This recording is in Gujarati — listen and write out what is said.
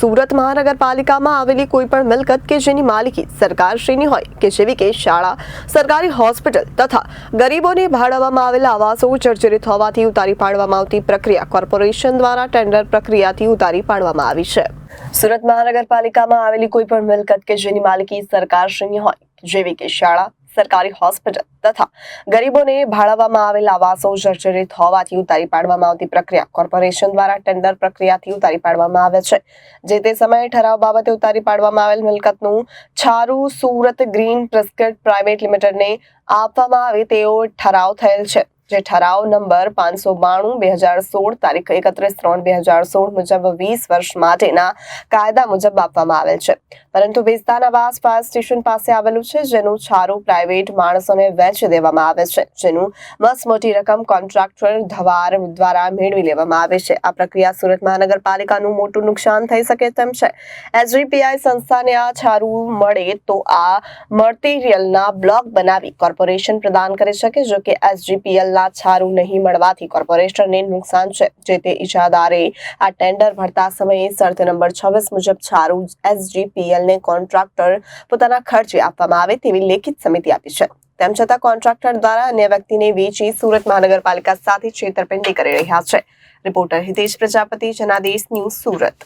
સુરત મહાનગરપાલિકામાં આવેલી કોઈપણ મિલકત કે જેની માલિકી સરકારશ્રીની હોય કે જેવી કે શાળા, સરકારી હોસ્પિટલ તથા ગરીબોને ભાડાવવામાં આવેલા આવાસો જર્જરિત હોવાથી ઉતારી પાડવામાં આવતી પ્રક્રિયા કોર્પોરેશન દ્વારા ટેન્ડર પ્રક્રિયાથી ઉતારી પાડવામાં આવી છે। સુરત મહાનગરપાલિકામાં આવેલી કોઈપણ મિલકત કે જેની માલિકી સરકારશ્રીની હોય જેવી કે શાળા, સરકારી હોસ્પિટલ તથા ગરીબોને ભાડાવવામાં આવેલા આવાસો જર્જરિત હોવાથી ઉતારી પાડવામાં આવતી પ્રક્રિયા કોર્પોરેશન દ્વારા ટેન્ડર પ્રક્રિયાથી ઉતારી પાડવામાં આવે છે। જે તે સમયે ઠરાવ બાબતે ઉતારી પાડવામાં આવેલ મિલકતનું છારું સુરત ગ્રીન પ્રિસ્ક્રિપ્ટ પ્રાઇવેટ લિમિટેડને આપવામાં આવે તેવો ઠરાવ થયેલ છે। જે ઠરાવ નંબર 592/2016 તારીખ 31/3/2016 મુજબ 20 વર્ષ માટેના કાયદા મુજબ આપવામાં આવેલ છે, પરંતુ વિસ્તાર આવાસ ફાયર સ્ટેશન પાસે આવેલું છે, જેનું છારું પ્રાઇવેટ માણસોને વેચી દેવામાં આવે છે, જેનું મસ્ત મોટી રકમ કોન્ટ્રાક્ટર ધવાર દ્વારા મેળવી લેવામાં આવે છે। આ પ્રક્રિયા સુરત મહાનગરપાલિકાનું મોટું નુકસાન થઈ શકે તેમ છે। એસજીપીઆઈ સંસ્થાને આ છારું મળે તો આ મટીરિયલના બ્લોક બનાવી કોર્પોરેશન પ્રદાન કરી શકે, જો કે એસજીપીએલ છારું નહીં મળવાથી કોર્પોરેશનને નુકસાન છે। જે તે ઇજાદારે આ ટેન્ડર ભરતા સમયે શરત નંબર 26 મુજબ છારું એસજીપીએલ ને કોન્ટ્રાક્ટર પોતાના ખર્ચે આપવામાં આવે તેવી લેખિત સમિતિ આપી છે। તેમ છતાં કોન્ટ્રાક્ટર દ્વારા અન્ય વ્યક્તિને વેચી સુરત મહાનગરપાલિકા સાથે છેતરપિંડી કરી રહ્યા છે। Reporter Hitesh Prajapati, Janadesh news, Surat.